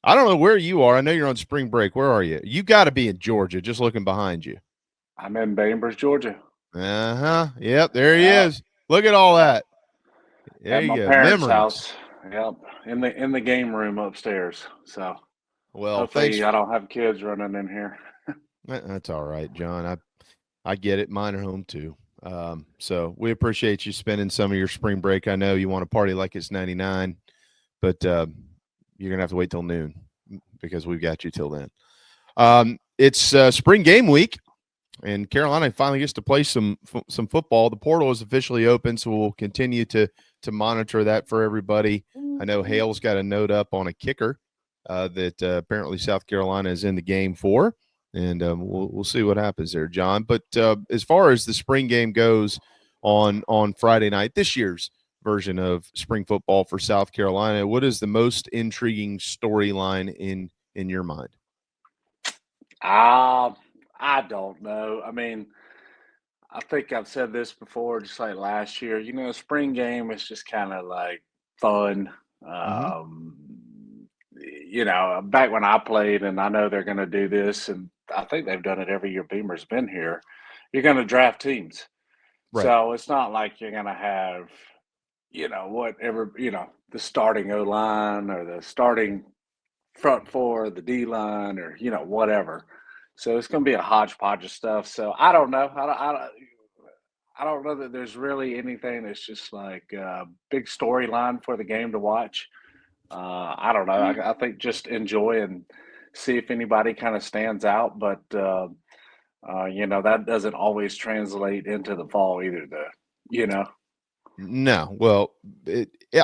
I don't know where you are. I know you're on spring break. Where are you? You got to be in Georgia, just looking behind you. I'm in Bainbridge, Georgia. Uh-huh. Yep, there he Yeah, is. Look at all yeah. that. There At my you go. parents' Memories. house. Yep, in the game room upstairs. So Well, hopefully I don't have kids running in here. That's all right, John. I get it. Mine are home too. So we appreciate you spending some of your spring break. I know you want to party like it's 99, but you're going to have to wait till noon because we've got you till then. It's spring game week, and Carolina finally gets to play some football. The portal is officially open, so we'll continue to monitor that for everybody. I know Hale's got a note up on a kicker that apparently South Carolina is in the game for, and we'll see what happens there, John. But as far as the spring game goes on Friday night, this year's version of spring football for South Carolina, what is the most intriguing storyline in your mind? Uh, I don't know. I mean, I think I've said this before, just like last year. Spring game is just kind of like fun. Mm-hmm. Um, back when I played, and I know they're going to do this, and I think they've done it every year Beamer's been here. You're going to draft teams. Right. So it's not like you're going to have, whatever, the starting O line or the starting front four, the D line, or, whatever. So it's going to be a hodgepodge of stuff. So I don't know. I don't know that there's really anything that's just like a big storyline for the game to watch. I don't know. I think just enjoy and see if anybody kind of stands out. But that doesn't always translate into the fall either. Though, you know. No, well,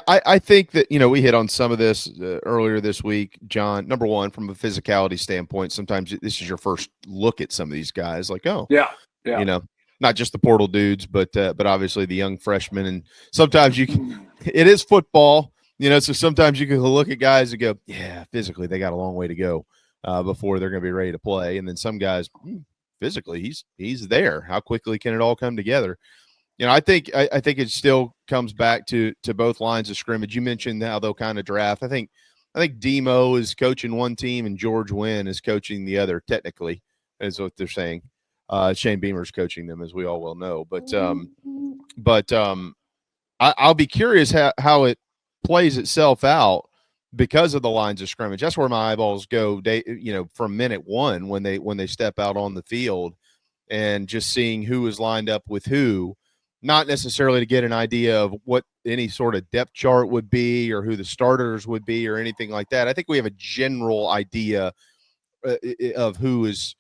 I think that we hit on some of this earlier this week, John. Number one, from a physicality standpoint, sometimes this is your first look at some of these guys. Like, oh, Yeah. Yeah. you know, not just the portal dudes, but obviously the young freshmen. And sometimes you can, it is football, so sometimes you can look at guys and go, yeah, physically they got a long way to go before they're going to be ready to play. And then some guys, physically, he's there. How quickly can it all come together? I think it still comes back to both lines of scrimmage. You mentioned how they'll kind of draft. I think Demo is coaching one team and George Wynn is coaching the other. Technically, is what they're saying. Shane Beamer's coaching them, as we all well know. But I'll be curious how it plays itself out because of the lines of scrimmage. That's where my eyeballs go. From minute one when they step out on the field and just seeing who is lined up with who, not necessarily to get an idea of what any sort of depth chart would be or who the starters would be or anything like that. I think we have a general idea of who is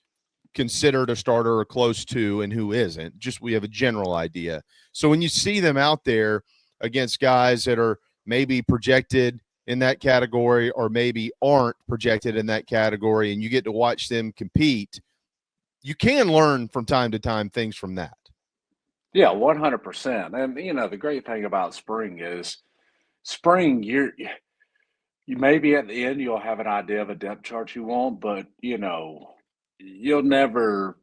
considered a starter or close to and who isn't. Just we have a general idea. So when you see them out there against guys that are maybe projected in that category or maybe aren't projected in that category and you get to watch them compete, you can learn from time to time things from that. Yeah. 100%. And the great thing about spring is spring. You maybe at the end you'll have an idea of a depth chart you want, but you'll never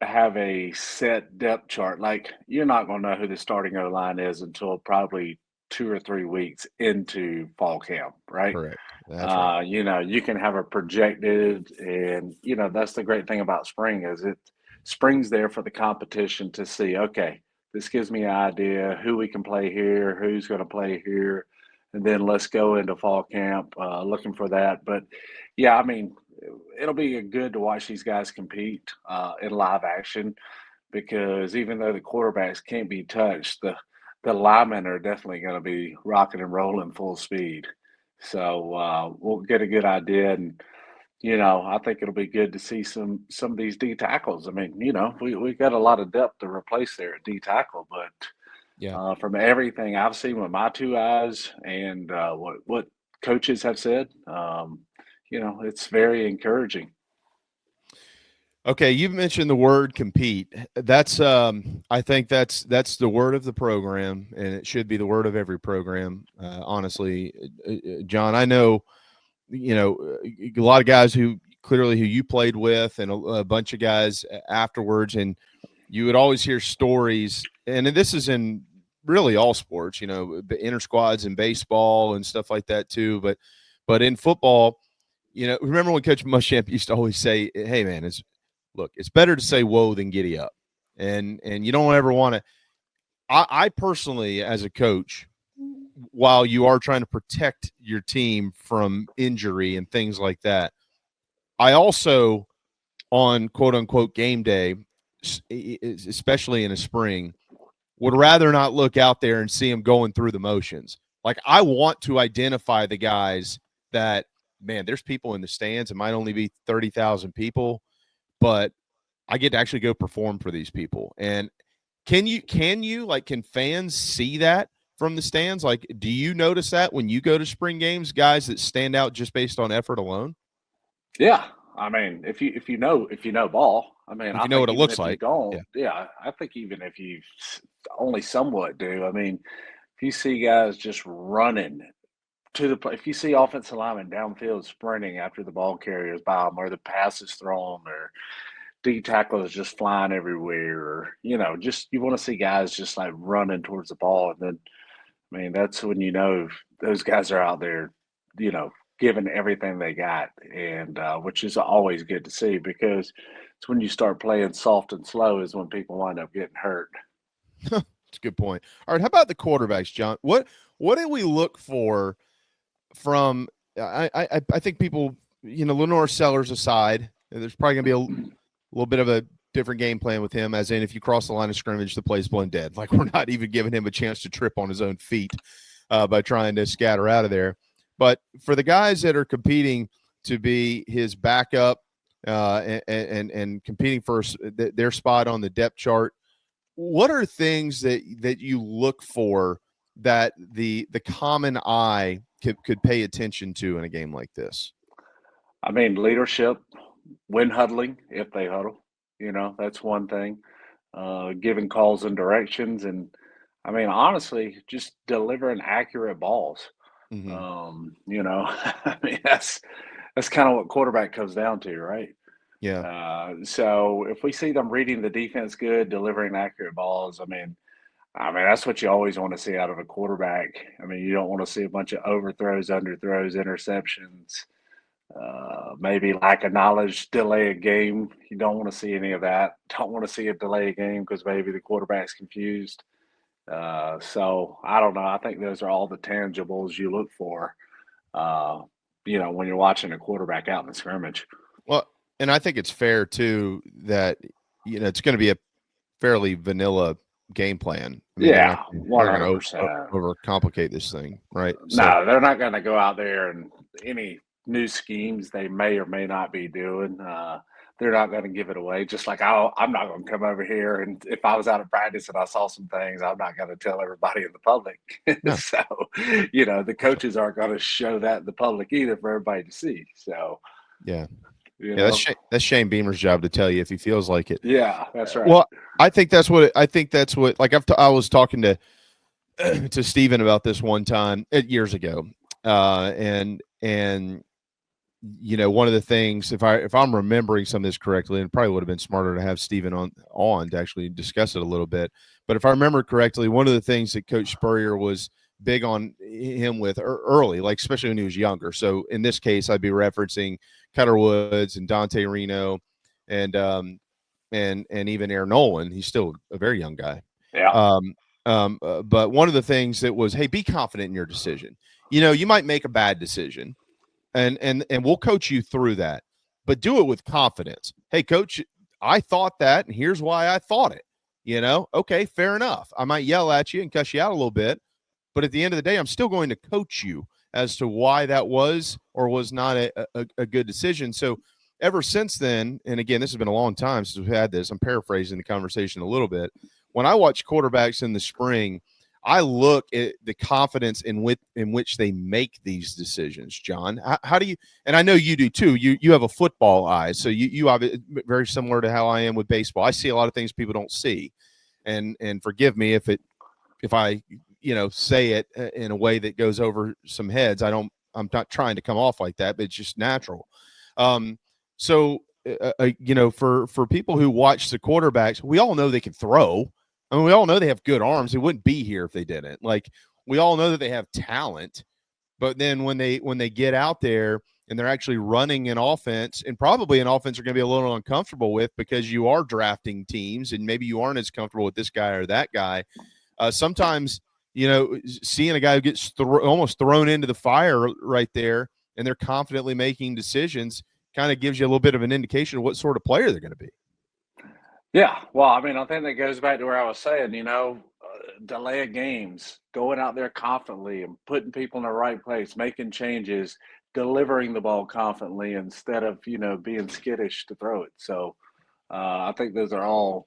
have a set depth chart. Like you're not going to know who the starting O line is until probably 2 or 3 weeks into fall camp, right? Correct. That's right. You can have a projected, and that's the great thing about spring is spring's there for the competition to see. Okay, this gives me an idea who we can play here, who's going to play here, and then let's go into fall camp looking for that. But yeah, I mean, it'll be good to watch these guys compete in live action because even though the quarterbacks can't be touched, the linemen are definitely going to be rocking and rolling full speed. So we'll get a good idea, and I think it'll be good to see some of these D tackles. I mean, we got a lot of depth to replace there at D tackle, but Yeah. from everything I've seen with my two eyes and what coaches have said, it's very encouraging. Okay, you've mentioned the word compete. That's I think that's the word of the program, and it should be the word of every program. Honestly, John, I know a lot of guys who you played with, and a bunch of guys afterwards, and you would always hear stories, and this is in really all sports, inter squads and baseball and stuff like that too. But in football, remember when Coach Muschamp used to always say, "Hey, man, it's better to say whoa than giddy up," and you don't ever want to. I personally, as a coach, while you are trying to protect your team from injury and things like that, I also, on quote unquote game day, especially in the spring, would rather not look out there and see them going through the motions. Like, I want to identify the guys that, man, there's people in the stands. It might only be 30,000 people, but I get to actually go perform for these people. And can fans see that from the stands? Like, do you notice that when you go to spring games, guys that stand out just based on effort alone? Yeah, I mean, if you know ball, I mean, If I you know think what it even looks if you like. don't, Yeah. yeah, I think even if you only somewhat do, I mean, if you see guys just running to the play, if you see offensive linemen downfield sprinting after the ball carriers by them, or the pass is thrown, or D tackle is just flying everywhere, or just you want to see guys just like running towards the ball, and then I mean, that's when those guys are out there, you know, giving everything they got, and which is always good to see because it's when you start playing soft and slow is when people wind up getting hurt. That's a good point. All right, how about the quarterbacks, John? What do we look for from? I think people, Lenore Sellers aside, there's probably going to be a little bit of a different game plan with him, as in if you cross the line of scrimmage, the play's blown dead. Like, we're not even giving him a chance to trip on his own feet by trying to scatter out of there. But for the guys that are competing to be his backup and competing for their spot on the depth chart, what are things that you look for that the common eye could pay attention to in a game like this? I mean, leadership, when huddling, if they huddle, that's one thing. Giving calls and directions, and I mean, honestly, just delivering accurate balls. Mm-hmm. I mean, that's kind of what quarterback comes down to, right? Yeah. So if we see them reading the defense good, delivering accurate balls, I mean that's what you always want to see out of a quarterback. I mean, you don't want to see a bunch of overthrows, underthrows, interceptions, maybe lack of knowledge, delay a game. You don't want to see any of that. Don't want to see a delay a game because maybe the quarterback's confused. So I don't know. I think those are all the tangibles you look for, uh, when you're watching a quarterback out in the scrimmage. Well, and I think it's fair too that it's going to be a fairly vanilla game plan. I mean, they're not Yeah, they're going to 100%. overcomplicate this thing, right? So No, they're not going to go out there and any new schemes they may or may not be doing. They're not going to give it away. Just like I'm not going to come over here and if I was out of practice and I saw some things, I'm not going to tell everybody in the public. no, So, the coaches aren't going to show that in the public either for everybody to see. So, yeah, you yeah. know, That's Shane Beamer's job to tell you if he feels like it. yeah, that's right. Well, I think that's what like I was talking to to Steven about this one time years ago, and one of the things, if I'm remembering some of this correctly, and it probably would have been smarter to have Steven on to actually discuss it a little bit. But if I remember correctly, one of the things that Coach Spurrier was big on him with early, like especially when he was younger. So in this case, I'd be referencing Cutter Woods and Dante Reno, and even Aaron Nolan. He's still a very young guy. Yeah. But one of the things that was, hey, be confident in your decision. You might make a bad decision, and we'll coach you through that, but do it with confidence. Hey, coach, I thought that, and here's why I thought it. Okay, fair enough. I might yell at you and cuss you out a little bit, but at the end of the day, I'm still going to coach you as to why that was or was not a good decision. So ever since then, and again, this has been a long time since we've had this, I'm paraphrasing the conversation a little bit. When I watch quarterbacks in the spring, I look at the confidence in which they make these decisions. John, how do you? And I know you do too. You have a football eye, so you have it very similar to how I am with baseball. I see a lot of things people don't see, and forgive me if I say it in a way that goes over some heads. I'm not trying to come off like that, but it's just natural. So for people who watch the quarterbacks, we all know they can throw. I mean, we all know they have good arms. They wouldn't be here if they didn't. Like, we all know that they have talent, but then when they get out there, and they're actually running an offense, and probably an offense you're going to be a little uncomfortable with because you are drafting teams and maybe you aren't as comfortable with this guy or that guy. Sometimes, seeing a guy who gets almost thrown into the fire right there and they're confidently making decisions kind of gives you a little bit of an indication of what sort of player they're going to be. Yeah, well, I mean, I think that goes back to where I was saying, delay of games, going out there confidently and putting people in the right place, making changes, delivering the ball confidently instead of, being skittish to throw it. So I think those are all,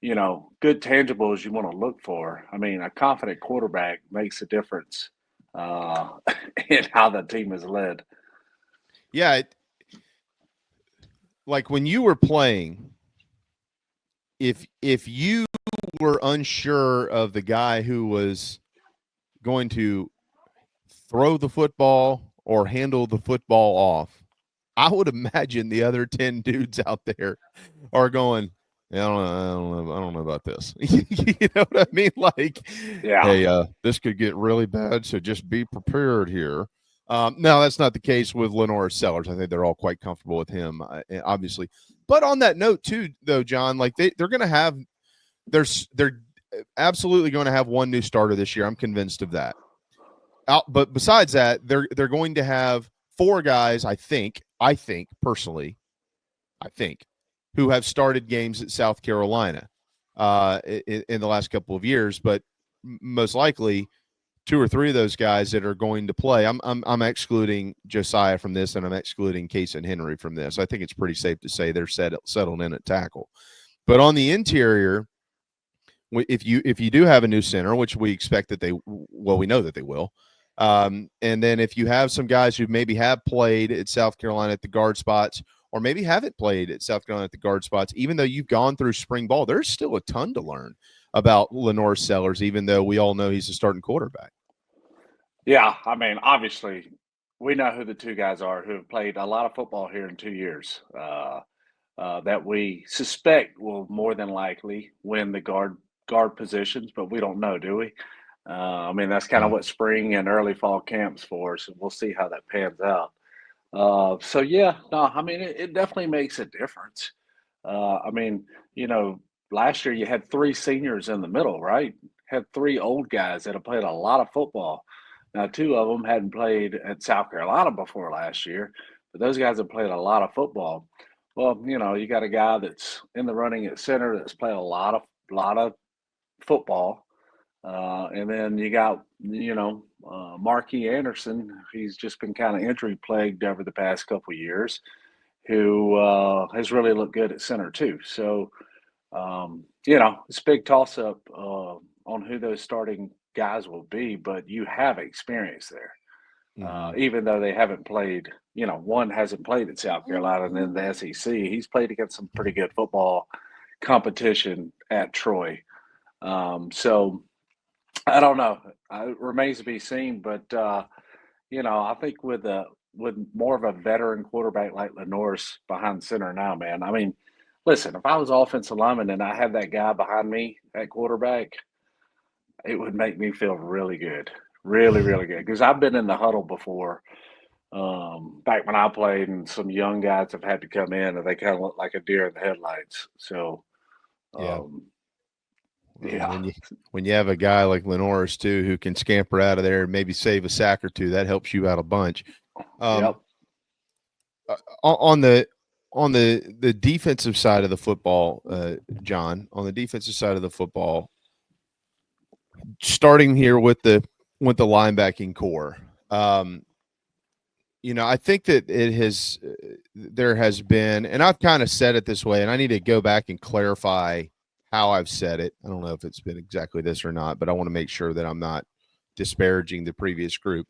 good tangibles you want to look for. I mean, a confident quarterback makes a difference uh, in how the team is led. Yeah. Like when you were playing, if you were unsure of the guy who was going to throw the football or handle the football off, I would imagine the other 10 dudes out there are going, yeah, I don't know about this. You know what I mean? Like, Yeah. hey, this could get really bad, so just be prepared here. No, that's not the case with Lenore Sellers. I think they're all quite comfortable with him, obviously. But on that note, too, though, John, like they're going to have, they're absolutely going to have one new starter this year. I'm convinced of that. But besides that, they're going to have 4 guys. I think personally, who have started games at South Carolina in the last couple of years, but most likely 2 or 3 of those guys that are going to play. I'm excluding Josiah from this, and I'm excluding Case and Henry from this. I think it's pretty safe to say they're settled in at tackle. But on the interior, if you do have a new center, which we expect that we know that they will, and then if you have some guys who maybe have played at South Carolina at the guard spots, or maybe haven't played at South Carolina at the guard spots, even though you've gone through spring ball, there's still a ton to learn about Lenore Sellers, even though we all know he's a starting quarterback. Yeah, I mean, obviously, we know who the 2 guys are who have played a lot of football here in 2 years. That we suspect will more than likely win the guard positions, but we don't know, do we? I mean, that's kind of what spring and early fall camps for, so we'll see how that pans out. So yeah, no, I mean, it definitely makes a difference. I mean, last year you had 3 seniors in the middle, right? Had 3 old guys that have played a lot of football. Now, 2 of them hadn't played at South Carolina before last year, but those guys have played a lot of football. Well, you got a guy that's in the running at center that's played a lot of football, and then you got Marquis Anderson. He's just been kind of injury plagued over the past couple of years, who has really looked good at center too. So it's a big toss up on who those starting guys will be, but you have experience there. Even though they haven't played, one hasn't played at South Carolina and then the SEC, he's played against some pretty good football competition at Troy. So I don't know. It remains to be seen, but I think with more of a veteran quarterback like Lenore's behind center now, man. I mean, listen, if I was offensive lineman and I had that guy behind me at quarterback, it would make me feel really good. Really, really good. Because I've been in the huddle before, back when I played, and some young guys have had to come in and they kind of look like a deer in the headlights. So, Yeah. Yeah. When you have a guy like Lenore's too, who can scamper out of there and maybe save a sack or 2, that helps you out a bunch. Yep. On the defensive side of the football, John, on the defensive side of the football, starting here with the linebacking core, I think that there has been, and I've kind of said it this way, and I need to go back and clarify how I've said it. I don't know if it's been exactly this or not, but I want to make sure that I'm not disparaging the previous group.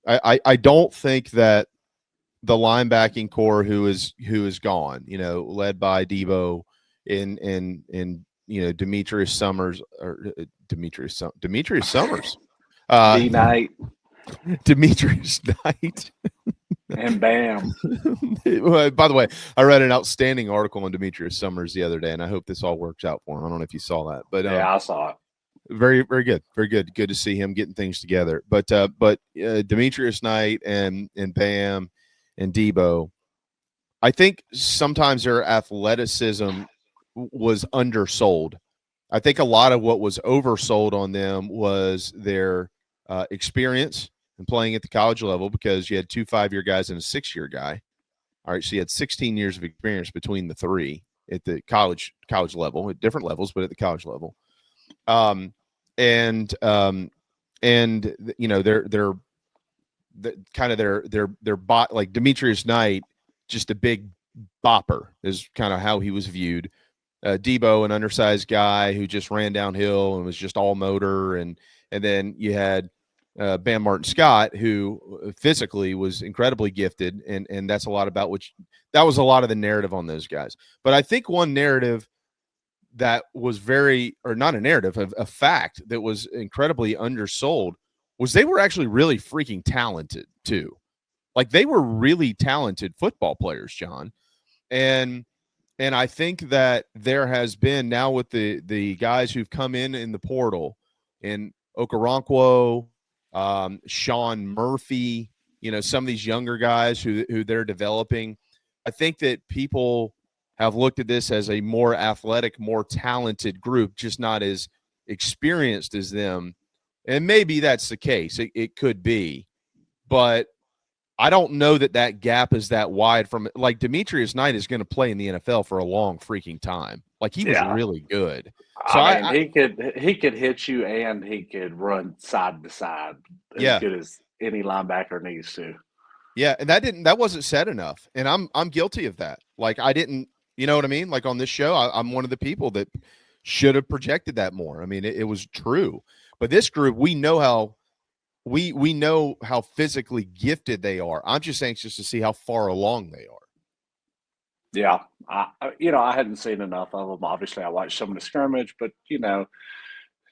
I don't think that the linebacking core who is gone, led by Debo and Demetrius Summers or Demetrius Summers, D Knight, Demetrius Knight, and Bam. By the way, I read an outstanding article on Demetrius Summers the other day, and I hope this all works out for him. I don't know if you saw that, but yeah, I saw it. Very, very good, very good. Good to see him getting things together. But Demetrius Knight and Bam and Debo, I think sometimes their athleticism was undersold. I think a lot of what was oversold on them was their experience and playing at the college level, because you had 2 5-year guys and a 6-year guy. All right, so you had 16 years of experience between the three at the college level, at different levels, but at the college level. Um, and you know, they're kind of their bot, like Demetrius Knight, just a big bopper is kind of how he was viewed. Debo, an undersized guy who just ran downhill and was just all motor, and then you had Bam Martin Scott, who physically was incredibly gifted, and that's a lot about which that was a lot of the narrative on those guys. But I think one narrative that was very, or not a narrative, a fact that was incredibly undersold was they were actually really freaking talented too. Like they were really talented football players, John. And I think that there has been now with the guys who've come in the portal, in Okoronkwo, Sean Murphy, you know, some of these younger guys who they're developing. I think that people have looked at this as a more athletic, more talented group, just not as experienced as them. And maybe that's the case. It could be, but I don't know that that gap is that wide from, like, Demetrius Knight is going to play in the NFL for a long freaking time. Like, he was Yeah. really good. So I mean, he could hit you and he could run side to side as yeah, good as any linebacker needs to. yeah, and that wasn't said enough, and I'm guilty of that. Like, I didn't, you know what I mean? Like on this show, I'm one of the people that should have projected that more. I mean, it was true, but this group, we know how physically gifted they are. I'm just anxious to see how far along they are. Yeah, I hadn't seen enough of them. Obviously, I watched some of the scrimmage, but some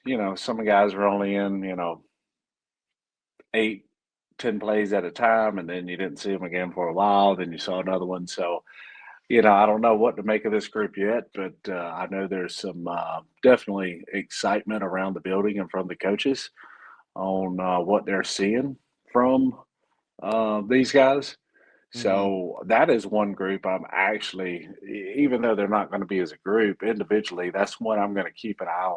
of the guys were only in 8, 10 plays at a time, and then you didn't see them again for a while. Then you saw another one. So I don't know what to make of this group yet, but I know there's some definitely excitement around the building and from the coaches on what they're seeing from these guys. Mhm. So that is one group I'm actually, even though they're not going to be as a group individually, that's one I'm going to keep an eye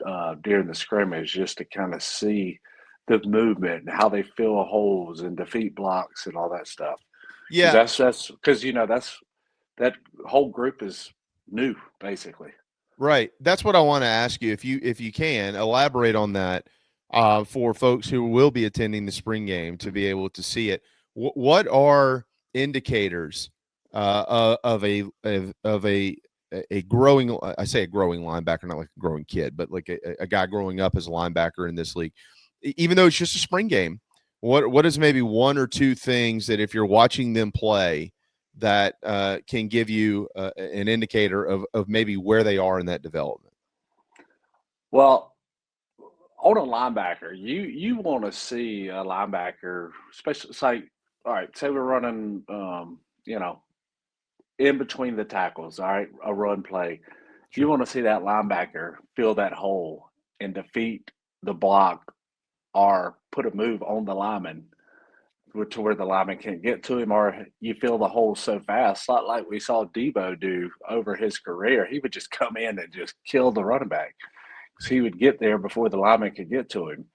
on during the scrimmage just to kind of see the movement and how they fill holes and defeat blocks and all that stuff. Because Yeah, that's because that whole group is new basically. right. That's what I want to ask you. If you can elaborate on that for folks who will be attending the spring game to be able to see it. What are indicators of a growing? I say a growing linebacker, not like a growing kid, but like a guy growing up as a linebacker in this league. Even though it's just a spring game, what is maybe one or two things that if you're watching them play that can give you an indicator of maybe where they are in that development? Well, on a linebacker, you want to see a linebacker, especially it's like, all right, say we're running, in between the tackles, all right, a run play. You Sure. want to see that linebacker fill that hole and defeat the block or put a move on the lineman to where the lineman can't get to him, or you fill the hole so fast, not like we saw Debo do over his career. He would just come in and just kill the running back because he would get there before the lineman could get to him.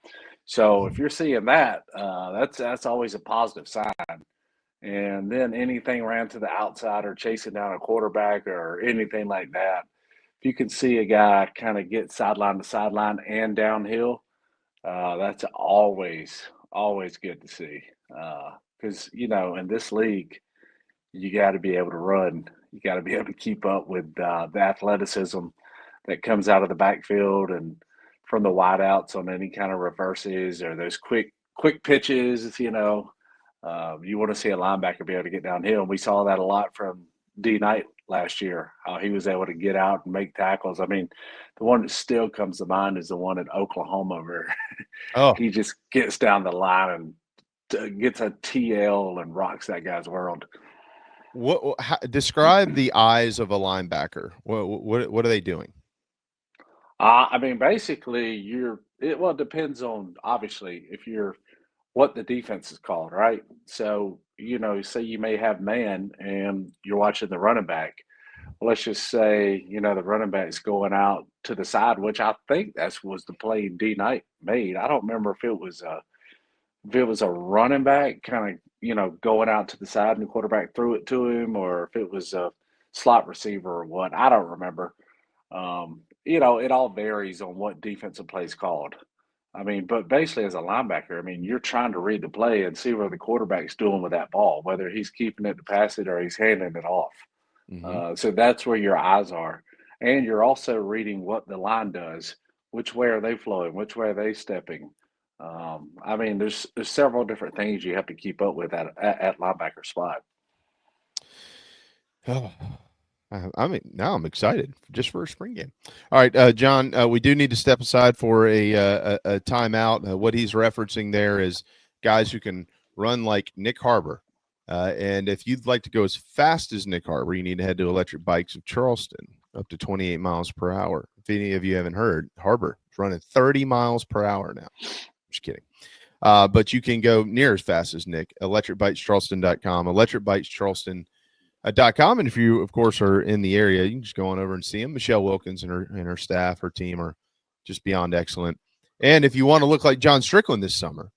So if you're seeing that, that's always a positive sign. And then anything ran to the outside or chasing down a quarterback or anything like that, if you can see a guy kind of get sideline to sideline and downhill, that's always good to see. Because in this league, you got to be able to run. You got to be able to keep up with the athleticism that comes out of the backfield and from the wideouts on any kind of reverses or those quick pitches. You want to see a linebacker be able to get downhill. And we saw that a lot from D Knight last year, how he was able to get out and make tackles. I mean, the one that still comes to mind is the one at Oklahoma where Oh, he just gets down the line and gets a TL and rocks that guy's world. describe the eyes of a linebacker? What are they doing? I mean, basically, it depends on obviously if you're what the defense is called, right? So, say you may have man and you're watching the running back. Let's just say, the running back's going out to the side, which I think that was the play D Knight made. I don't remember if it was a running back kind of, going out to the side and the quarterback threw it to him, or if it was a slot receiver or what. I don't remember. It all varies on what defensive play is called. I mean, but basically, as a linebacker, I mean, you're trying to read the play and see what the quarterback's doing with that ball, whether he's keeping it to pass it or he's handing it off. Mm-hmm. So that's where your eyes are. And you're also reading what the line does. Which way are they flowing? Which way are they stepping? I mean, there's several different things you have to keep up with at linebacker spot. Oh, I mean, now I'm excited just for a spring game. All right, John, we do need to step aside for a timeout. What he's referencing there is guys who can run like Nick Harbor. And if you'd like to go as fast as Nick Harbor, you need to head to Electric Bikes of Charleston, up to 28 miles per hour. If any of you haven't heard, Harbor is running 30 miles per hour now. Just kidding. But you can go near as fast as Nick. ElectricBikesCharleston.com. ElectricBikesCharleston.com. And if you, of course, are in the area, you can just go on over and see them. Michelle Wilkins and her staff, her team are just beyond excellent. And if you want to look like John Strickland this summer,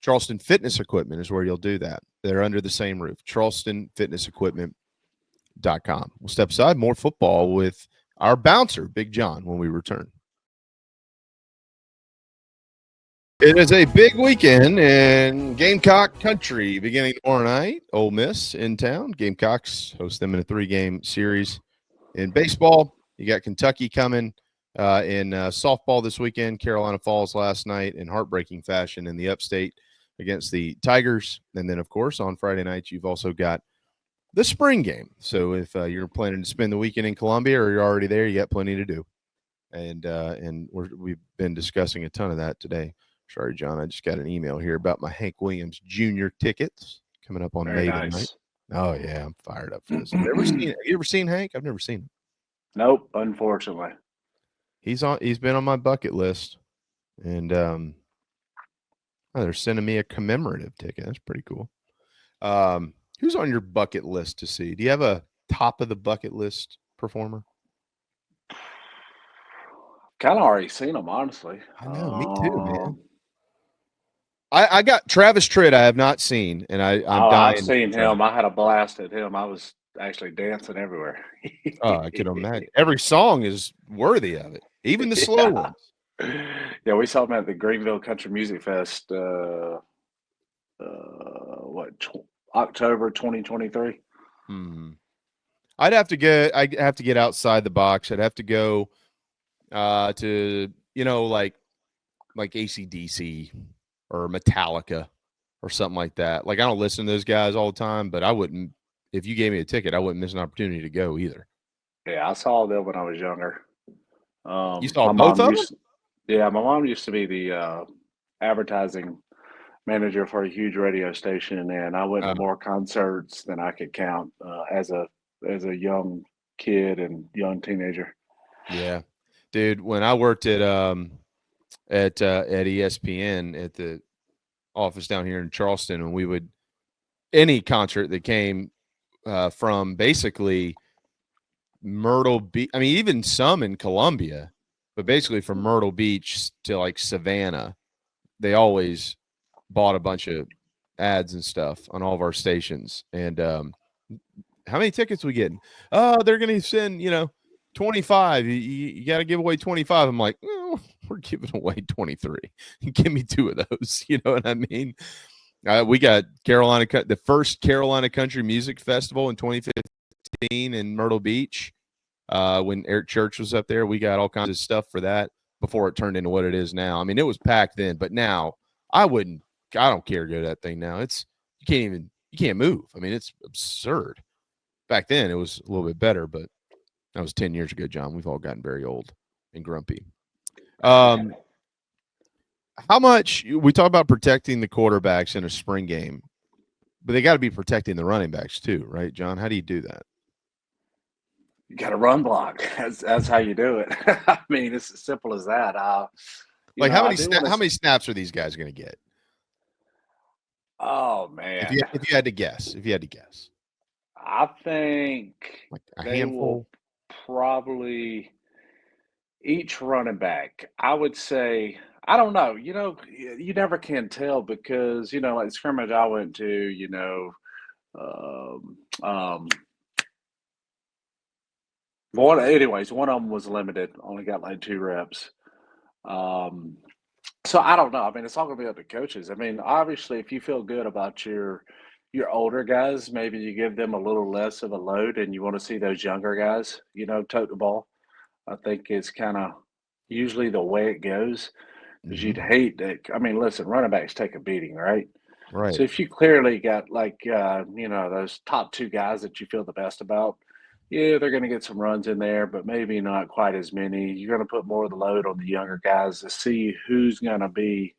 Charleston Fitness Equipment is where you'll do that. They're under the same roof. CharlestonFitnessEquipment.com. We'll step aside. More football with our bouncer, Big John, when we return. It is a big weekend in Gamecock country beginning tomorrow night. Ole Miss in town. Gamecocks host them in a 3-game series. In baseball, you got Kentucky coming in softball this weekend. Carolina Falls last night in heartbreaking fashion in the upstate against the Tigers. And then, of course, on Friday night, you've also got the spring game. So if you're planning to spend the weekend in Columbia or you're already there, you got plenty to do. And we've been discussing a ton of that today. Sorry, John, I just got an email here about my Hank Williams Jr. tickets coming up on May night. Oh, yeah, I'm fired up for this. Have you ever seen Hank? I've never seen him. Nope, unfortunately. He's been on my bucket list. And they're sending me a commemorative ticket. That's pretty cool. Who's on your bucket list to see? Do you have a top of the bucket list performer? Kind of already seen him, honestly. I know, me too, man. I got Travis Tritt. I have not seen, and I'm dying. I've seen him. I had a blast at him. I was actually dancing everywhere. Oh, I can imagine. Every song is worthy of it, even the slow ones. Yeah, we saw him at the Greenville Country Music Fest. October 2023. I'd have to get outside the box. I'd have to go to like AC/DC or Metallica or something like that. Like, I don't listen to those guys all the time, but I wouldn't, if you gave me a ticket, I wouldn't miss an opportunity to go either. Yeah, I saw them when I was younger. You saw both of them? Yeah, my mom used to be the advertising manager for a huge radio station, and I went to more concerts than I could count as a young kid and young teenager. Yeah, dude. When I worked at ESPN at the office down here in Charleston, and we would any concert that came from basically Myrtle Beach. I mean, even some in Columbia, but basically from Myrtle Beach to like Savannah, they always bought a bunch of ads and stuff on all of our stations. And how many tickets we getting? Oh, they're going to send, 25. You got to give away 25. I'm like, oh, we're giving away 23. Give me 2 of those. You know what I mean? We got the first Carolina Country Music Festival in 2015 in Myrtle Beach. When Eric Church was up there, we got all kinds of stuff for that before it turned into what it is now. I mean, it was packed then, but now I don't care to go to that thing now. You can't move. I mean, it's absurd. Back then it was a little bit better, but that was 10 years ago, John. We've all gotten very old and grumpy. How much we talk about protecting the quarterbacks in a spring game, but they got to be protecting the running backs too, right, John? How do you do that? You got to run block. That's how you do it. I mean, it's as simple as that. How many snaps are these guys going to get? Oh man, If you had to guess, I think like a they will handful. probably each running back. I would say I don't know. You never can tell because like the scrimmage I went to. Um, um, one of them was limited. Only got like 2 reps. Um, So I don't know. I mean, it's all gonna be up to coaches. I mean, obviously, if you feel good about your older guys, maybe you give them a little less of a load, and you want to see those younger guys, tote the ball. I think it's kind of usually the way it goes because you'd Mhm. hate that. I mean, listen, running backs take a beating, right? So Right. if you clearly got like those top 2 guys that you feel the best about, yeah, they're going to get some runs in there, but maybe not quite as many. You're going to put more of the load on the younger guys to see who's going to be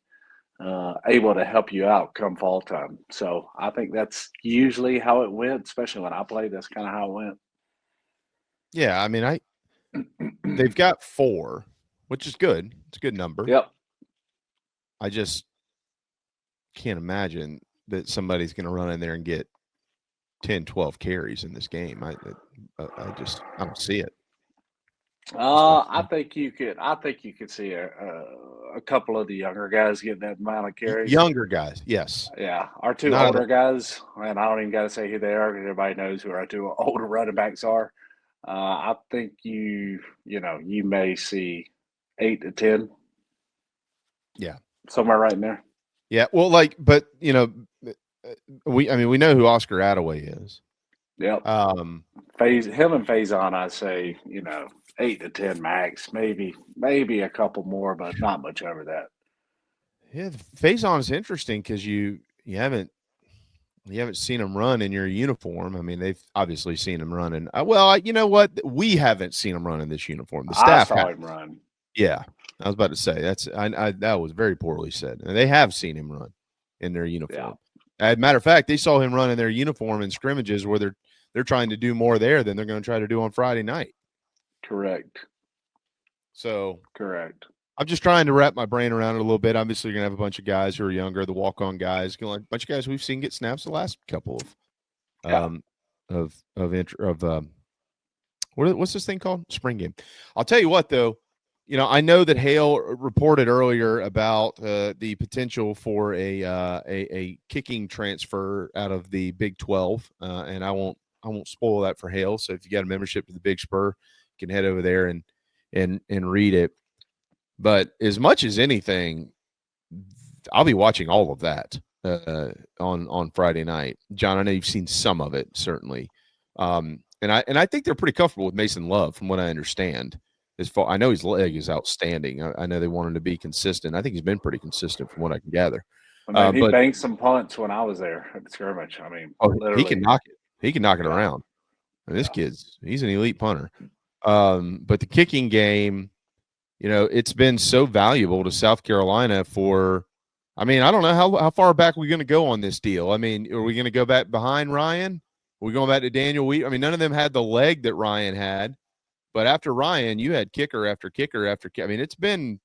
able to help you out come fall time. So I think that's usually how it went, especially when I played. That's kind of how Yeah, I mean, it they've went. got 4, which is good. It's a good number. Yep. I just can't imagine that somebody's gonna run in there and get 10, 12 carries in this game. I don't see it. Just don't see I it. think you could. I think you could see a couple of the younger guys getting that amount of carries. Younger guys, yes. Yeah, our 2 Not of the older guys, and I don't even got to say who they are because everybody knows who our 2 older running backs are. I think you may see 8 to 10 yeah. somewhere right in there. Yeah, well, but, I mean, we know who Oscar Attaway is. Yep. Um, Phase him and Faison, I say, 8 to 10 max, maybe a couple more, but not much over that. yeah, the Faison is interesting because you haven't seen him run in your uniform. I mean, they've obviously seen him run in you know what? We haven't seen him run in this uniform. The I staff has. saw him run. Yeah, I was about to say I that was very poorly said. And they have seen him run in their Yeah, uniform. As a matter of fact, they saw him run in their uniform in scrimmages where they're trying to do more there than they're going to try to do on Friday night. correct, So correct. I'm just trying to wrap my brain around it a little bit. Obviously, you're gonna have a bunch of guys who are younger, the walk-on guys, a bunch of guys we've seen get snaps the last couple Yeah, um, what's this thing called? Spring game. I'll tell you what, though. I know that Hale reported earlier about the potential for a kicking transfer out of the Big 12, and I won't spoil that for Hale. So if you got a membership to the Big Spur, you can head over there and read it. But as much as anything, I'll be watching all of that on Friday night. John, I know you've seen some of it, certainly, and I think they're pretty comfortable with Mason Love, from what I understand. As far I know, his leg is outstanding. I know they want him to be consistent. I think he's been pretty consistent, from what I can gather. I mean, he But banked some punts when I was there at the scrimmage. I mean, he can literally. knock it. He can knock it Yeah, around. And this yeah. he's an elite punter. But the kicking game, it's been so valuable to South Carolina for. I mean, I don't know how far back we're going to go on this deal. I mean, are we going to go back behind Ryan? Are we going back to Daniel Wheat? I mean, none of them had the leg that Ryan had, but after Ryan, you had kicker after kicker after. I mean, it's been.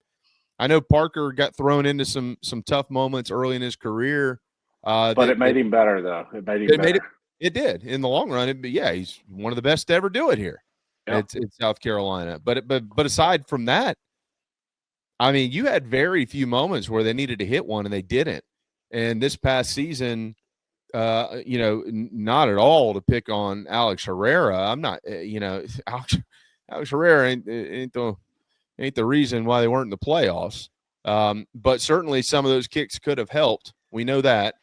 I know Parker got thrown into some tough moments early in his career. But it That made him better, though. It made him it made it. better. It did in the long run. Yeah, he's one of the best to ever do it here. Yep. It's South Carolina. But aside from that, I mean, you had very few moments where they needed to hit one and they didn't. And this past season, not at all to pick on Alex Herrera. I'm not, Alex Herrera ain't the reason why they weren't in the playoffs. But certainly some of those kicks could have helped. We know that.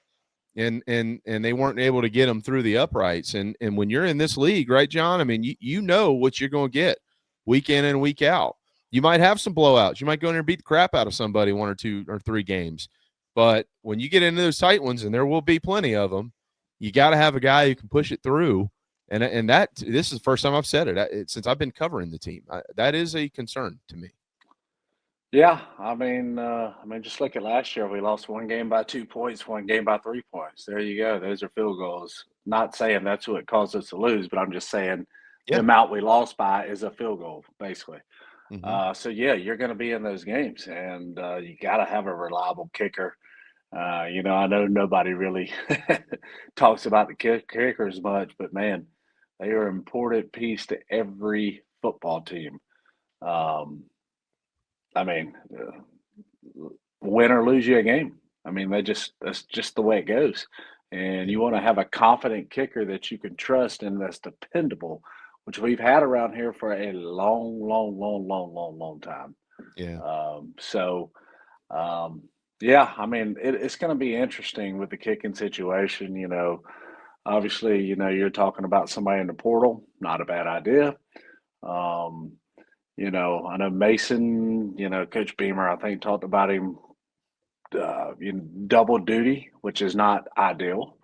And they weren't able to get them through the uprights. And when you're in this league, right, John? I mean, you know what you're going to get week in and week out. You might have some blowouts. You might go in there and beat the crap out of somebody 1 or 2 or 3 games. But when you get into those tight ones, and there will be plenty of them, you got to have a guy who can push it through. And this is the first time I've said it since I've been covering the team. That is a concern to me. Yeah, just look at last year. We lost one game by 2 points, one game by 3 points. There you go. Those are field goals. Not saying that's what caused us to lose, but I'm just saying the Yeah. amount we lost by is a field goal, basically. Mm-hmm. So yeah, you're going to be in those games, and you got to have a reliable kicker. I know nobody really talks about the kickers much, but man, they are an important piece to every football team. Um, I mean, win or lose you a game. I mean, that's just the way it goes. And Yeah. you want to have a confident kicker that you can trust and that's dependable, which we've had around here for a long, long, long, long, long, long time. Yeah. So, um, yeah, I mean, it's going to be interesting with the kicking situation. Obviously, you're talking about somebody in the portal, not a bad idea. Um, I know Mason, Coach Beamer, I think, talked about him double duty, which is not ideal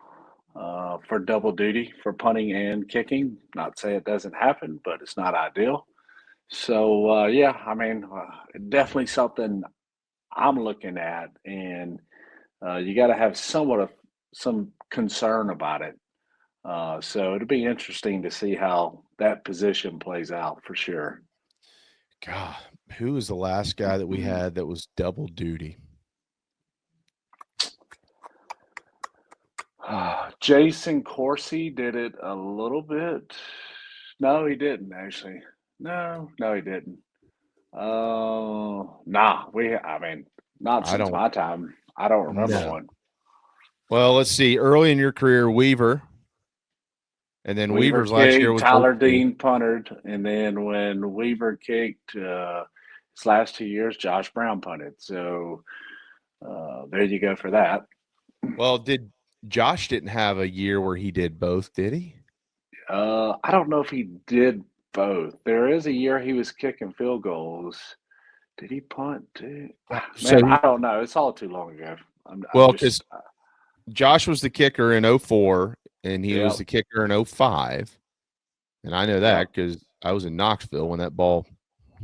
for double duty for punting and kicking. Not say it doesn't happen, but it's not ideal. So, yeah, I mean, definitely something I'm looking at, and you got to have somewhat of some concern about it. So it'll be interesting to see how that position plays out for sure. God, who was the last guy that we had that was double duty? Hmm. Jason Corsi did it a little bit. No, he didn't actually. No, he didn't. Nah, I mean, not I since don't my time. I don't remember know. one. Well, let's see. Early in your career, Weaver, and then Weaver Weaver's last year kicked, was Tyler 02. Dean punted, and then when Weaver kicked his last 2 years, Josh Brown punted. So there you go for that. Well, did Josh didn't have a year where he did both, did he? I don't know if he did both. There is a year he was kicking field goals. Did he punt too? Yeah. Man, So, I don't know. It's all too long ago. I'm well, because just, Josh was the kicker in 04, and he was yep, the kicker in 05. And I know yep, that because I was in Knoxville when that ball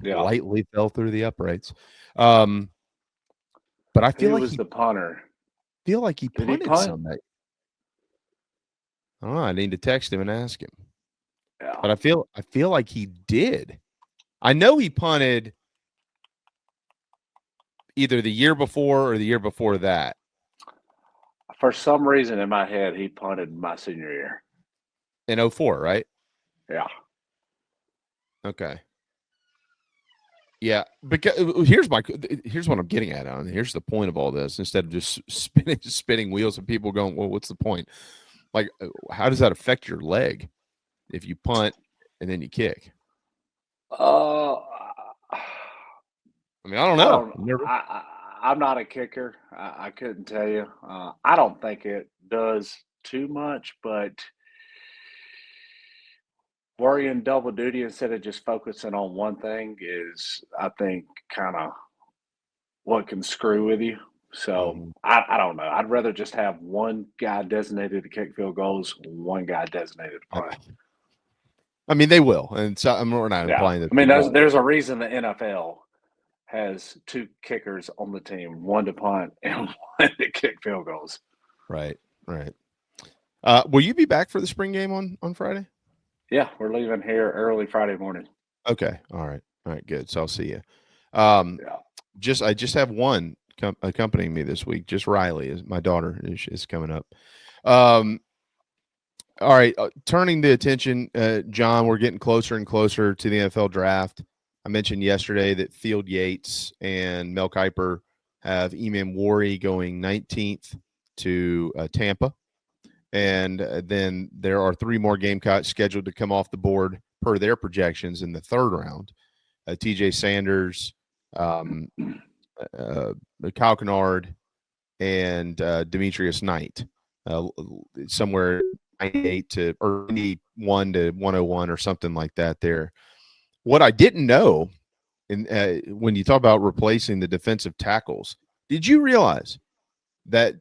yep. lightly fell through the uprights. Um, but I Who was the punter? feel like he Did he punted punt? some that. I don't know. I need to text him and ask him. Yeah. But I feel like he did. I know he punted either the year before or the year before that For some reason in my head, he punted my senior year. in 04, right? Yeah. Okay. Yeah, because here's what I'm getting at on. Here's the point of all this. Instead of just spinning wheels and people going, well, what's the point? Like, how does that affect your leg if you punt and then you kick? Uh, I mean, I don't I know. don't. Never. I'm not a kicker. I couldn't tell you. I don't think it does too much, but worrying double duty instead of just focusing on one thing is, I think, kind of what can screw with you. So Mhm. I don't know. I'd rather just have one guy designated to kick field goals, one guy designated to punt. I mean, they will, and so we're not Yeah, implying that I they mean, there's won't. there's a reason the NFL has two kickers on the team, one to punt and one to kick field goals. Right, right. Will you be back for the spring game on Friday? Yeah, we're leaving here early Friday morning. Okay, all right, good. So I'll see you. Um, Yeah. I just have one accompanying me this week. Just Riley, is my daughter is coming up. Um, all right, turning the attention, John. We're getting closer and closer to the NFL draft. I mentioned yesterday that Field Yates and Mel Kiper have Eman Wari going 19th to Tampa. And then there are three more Gamecocks scheduled to come off the board per their projections in the third round. TJ Sanders, um, Kyle Kennard, and Demetrius Knight, somewhere 98 to or 91 to 101 or something like that there. What I didn't know, when you talk about replacing the defensive tackles, did you realize that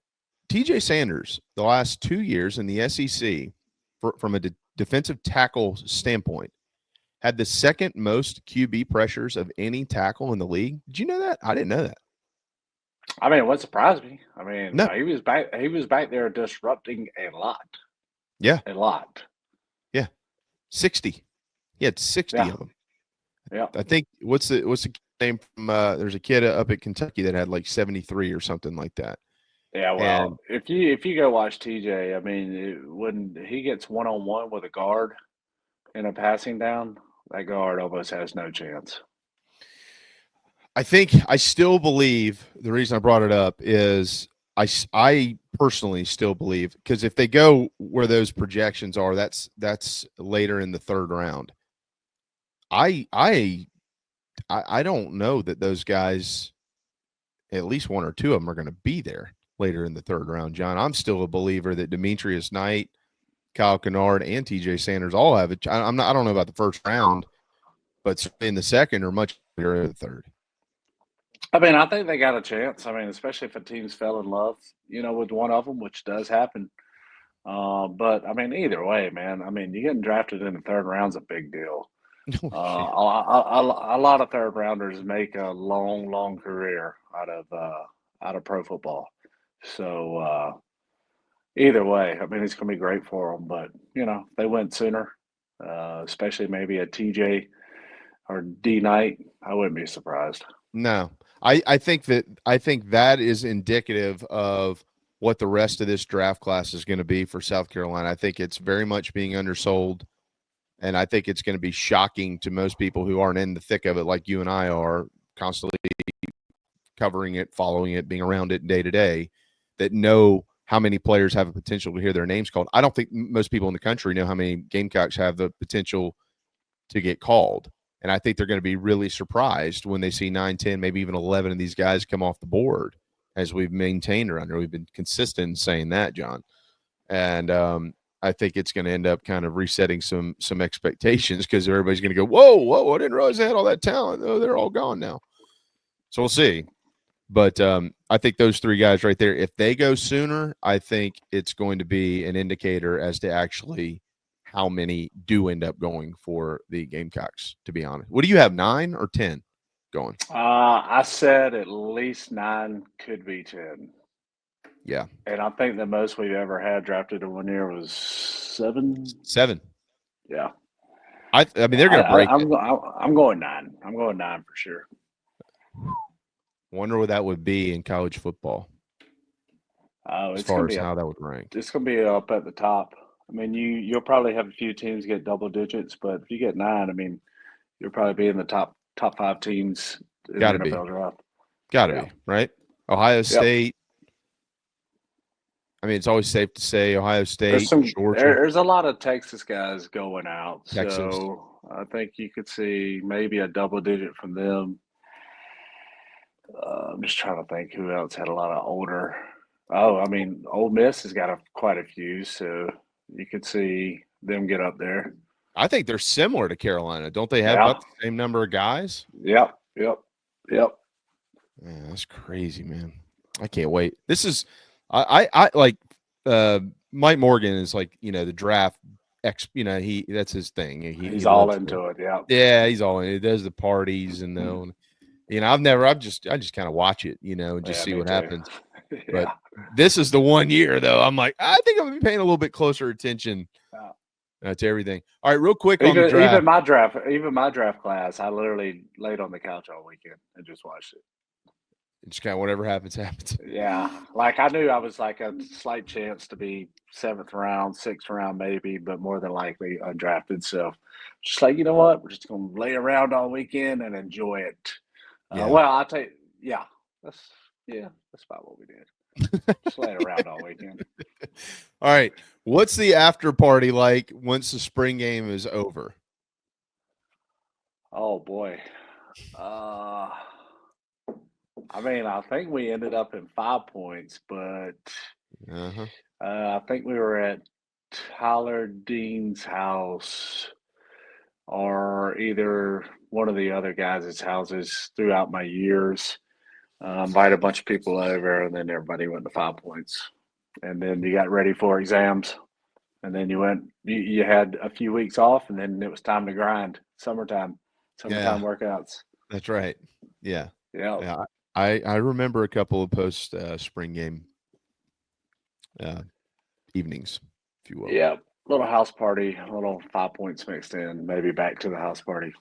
TJ Sanders, the last 2 years in the SEC, from a defensive tackle standpoint, had the second most QB pressures of any tackle in the league? Did you know that? I didn't know that. I mean, what surprised me? I mean, No. he was back. He was back there disrupting a lot, Yeah. a lot. Yeah. 60. He had 60 Yeah, of them. yeah. I think what's the name from there's a kid up at Kentucky that had like 73 or something like that. Yeah, And well, if you go watch TJ, I mean, when he gets one on one with a guard in a passing down, that guard almost has no chance. I still believe the reason I brought it up is I personally still believe, because if they go where those projections are, that's later in the third round. I don't know that those guys, at least one or two of them, are going to be there later in the third round. John, I'm still a believer that Demetrius Knight, Kyle Kennard, and TJ Sanders all have it. I'm not. I don't know about the first round, but in the second or much later in the third. I mean, I think they got a chance. I mean, especially if a team's fell in love, with one of them, which does happen. But I mean, either way, man. I mean, you getting drafted in the third round's a big deal. Oh, Uh, yeah. a lot of third rounders make a long, long career out of pro football. So either way, I mean, it's going to be great for them. But they went sooner, especially maybe a TJ or D Knight. I wouldn't be surprised. No, I think that is indicative of what the rest of this draft class is going to be for South Carolina. I think it's very much being undersold, and I think it's going to be shocking to most people who aren't in the thick of it, like you and I are, constantly covering it, following it, being around it day to day, that know how many players have a potential to hear their names called. I don't think most people in the country know how many Gamecocks have the potential to get called. And I think they're going to be really surprised when they see 9, 10, maybe even 11 of these guys come off the board, as we've maintained around here. We've been consistent in saying that, John. And I think it's going to end up kind of resetting some expectations, because everybody's going to go, whoa, I didn't realize they had all that talent. Oh, they're all gone now. So we'll see. But I think those three guys right there, if they go sooner, I think it's going to be an indicator as to actually how many do end up going for the Gamecocks, to be honest. What do you have, 9 or 10 going? I said at least 9, could be 10. Yeah. And I think the most we've ever had drafted in one year was 7. 7. Yeah. I mean, they're going to break it. I'm going 9. I'm going 9 for sure. Wonder what that would be in college football, as It's gonna far as be how that would rank. it's gonna be up at the top. I mean, you'll probably have a few teams get double digits, but if you get 9, I mean, you'll probably be in the top 5 teams in the Got to be. NFL draft. Got to Yeah. be, right? Ohio Yep. State. I mean, it's always safe to say Ohio State, Georgia, There's a lot of Texas guys going out, Texas. so I think you could see maybe a double digit from them. I'm just trying to think who else had a lot of older. Oh, I mean, Ole Miss has got quite a few, so you could see them get up there. I think they're similar to Carolina. Don't they have Yeah. about the same number of guys? Yep. Yep. Yep. Yeah, that's crazy, man. I can't wait. This is I like Mike Morgan is like, the draft that's his thing. He He's all lives into for it. Yeah. Yeah, he's all in. He does the parties and I just kind of watch it, and just Yeah, see me what too. happens. But Yeah. this is the one year though. I'm like, I think I'm gonna be paying a little bit closer attention to everything. All right, real quick on the Even draft. even my draft class, I literally laid on the couch all weekend and just watched it. Just kind of whatever happens, happens. Yeah, like I knew I was like a slight chance to be 7th round, 6th round, maybe, but more than likely undrafted. So, just like, you know what, we're just gonna lay around all weekend and enjoy it. Yeah. Well, I'll tell you, yeah, that's about what we did. Just lay around all weekend. All right, what's the after party like once the spring game is over? Oh boy. Uh, I mean, I think we ended up in 5 points, but Uh-huh. I think we were at Tyler Dean's house or either one of the other guys' houses throughout my years. Invite a bunch of people over, and then everybody went to 5 points. And then you got ready for exams, and then you had a few weeks off, and then it was time to grind. Summertime Yeah, workouts. that's right. Yeah. Yeah. Yeah. I remember a couple of post spring game evenings, if you will. Yeah. Little house party, a little 5 points mixed in, maybe back to the house party,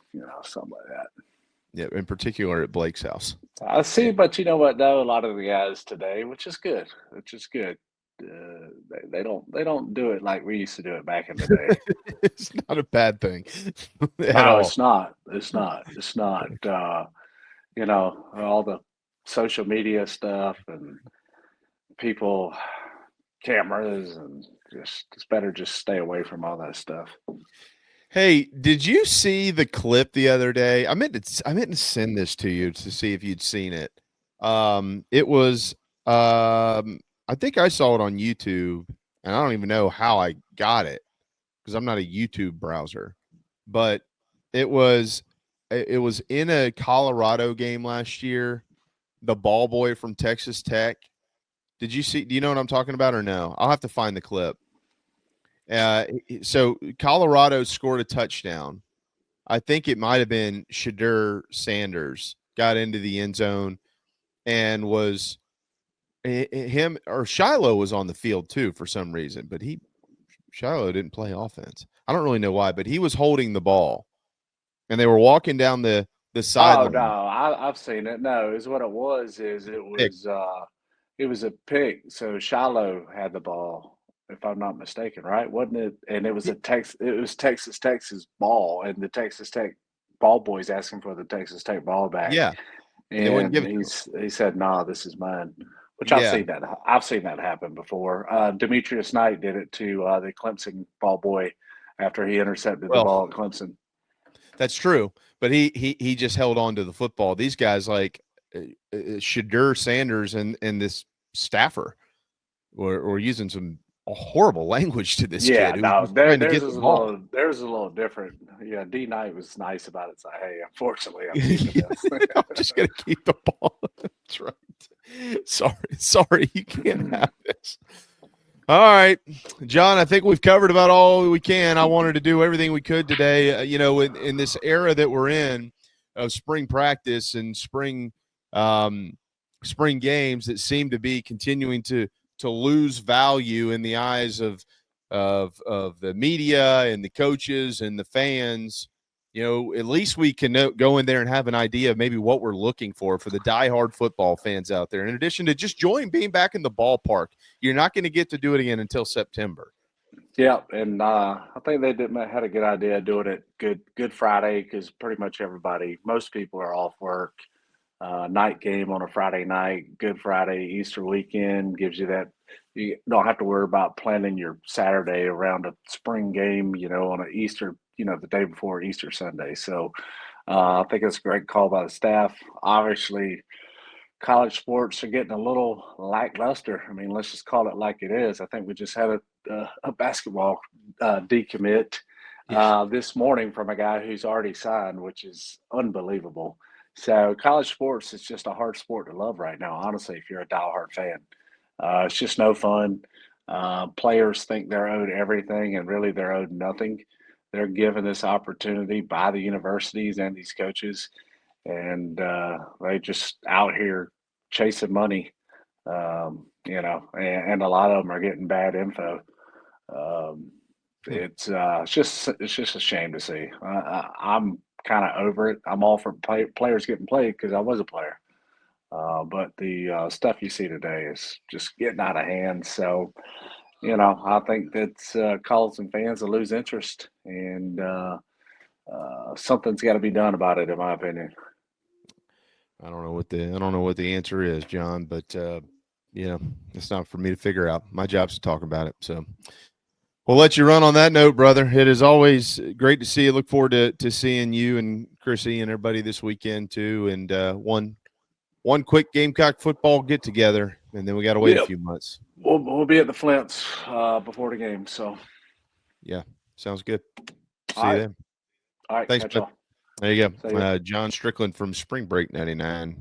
something like that. Yeah, in particular at Blake's house. I see, but you know what? Though a lot of the guys today, which is good, which is good. They don't do it like we used to do it back in the day. It's not a bad thing at No, all. it's not. It's not. It's not. You know, all the social media stuff and people, cameras, and just it's better just stay away from all that stuff. Hey, did you see the clip the other day? I meant to send this to you to see if you'd seen it. It was I think I saw it on YouTube, and I don't even know how I got it because I'm not a YouTube browser. But it was in a Colorado game last year. The ball boy from Texas Tech. Did you see? Do you know what I'm talking about or no? I'll have to find the clip. So Colorado scored a touchdown. I think it might have been Shadur Sanders got into the end zone and was him or Shiloh was on the field too for some reason, but Shiloh didn't play offense. I don't really know why, but he was holding the ball and they were walking down the Oh no, sideline. I've seen it. No, is what it was. Is Pick. it was a pick. So Shiloh had the ball, if I'm not mistaken, right? Wasn't it? And it was Y- a Tex. It was Texas ball, and the Texas Tech ball boys asking for the Texas Tech ball back, Yeah, and they wouldn't and give it to him. he said, "Nah, this is mine." Which Yeah. I've seen that happen before. Demetrius Knight did it to the Clemson ball boy after he intercepted the Well, ball at Clemson. that's true, but he just held on to the football. These guys like Shadur Sanders and this staffer were using some horrible language to this Yeah, kid who was no, just trying to get the ball. there's a little different. Yeah, D Knight was nice about it. It's like, hey, unfortunately, I'm keeping Yeah, this. I'm just gonna keep the ball. That's right. Sorry, you can't have this. All right, John. I think we've covered about all we can. I wanted to do everything we could today. In this era that we're in of spring practice and spring games that seem to be continuing to lose value in the eyes of the media and the coaches and the fans. At least we can go in there and have an idea of maybe what we're looking for the diehard football fans out there. In addition to just enjoying being back in the ballpark, you're not going to get to do it again until September. Yeah, and I think had a good idea doing it Good Friday because pretty much most people are off work. Night game on a Friday night, Good Friday, Easter weekend gives you that. You don't have to worry about planning your Saturday around a spring game, on a Easter, the day before Easter Sunday. So I think it's a great call by the staff. Obviously, college sports are getting a little lackluster. I mean, let's just call it like it is. I think we just had a basketball decommit Yeah. this morning from a guy who's already signed, which is unbelievable. So college sports is just a hard sport to love right now, honestly, if you're a diehard fan. It's just no fun. Players think they're owed everything, and really they're owed nothing. They're given this opportunity by the universities and these coaches, and they just out here chasing money, and a lot of them are getting bad info. Um, Hmm. it's just a shame to see. I'm kind of over it. I'm all for players getting played because I was a player. But the stuff you see today is just getting out of hand. So, I think that's causing fans to lose interest, and something's got to be done about it, in my opinion. I don't know what the answer is, John, but it's not for me to figure out. My job's to talk about it. So we'll let you run on that note, brother. It is always great to see you. Look forward to seeing you and Chrissy and everybody this weekend too. And one quick Gamecock football get together, and then we got to wait a Yep. few months. We'll be at the Flints before the game. So, Yeah, sounds good. all See you right. then. All right. Thanks, Catch bud. y'all. There you See go. ya. John Strickland from Spring Break 99.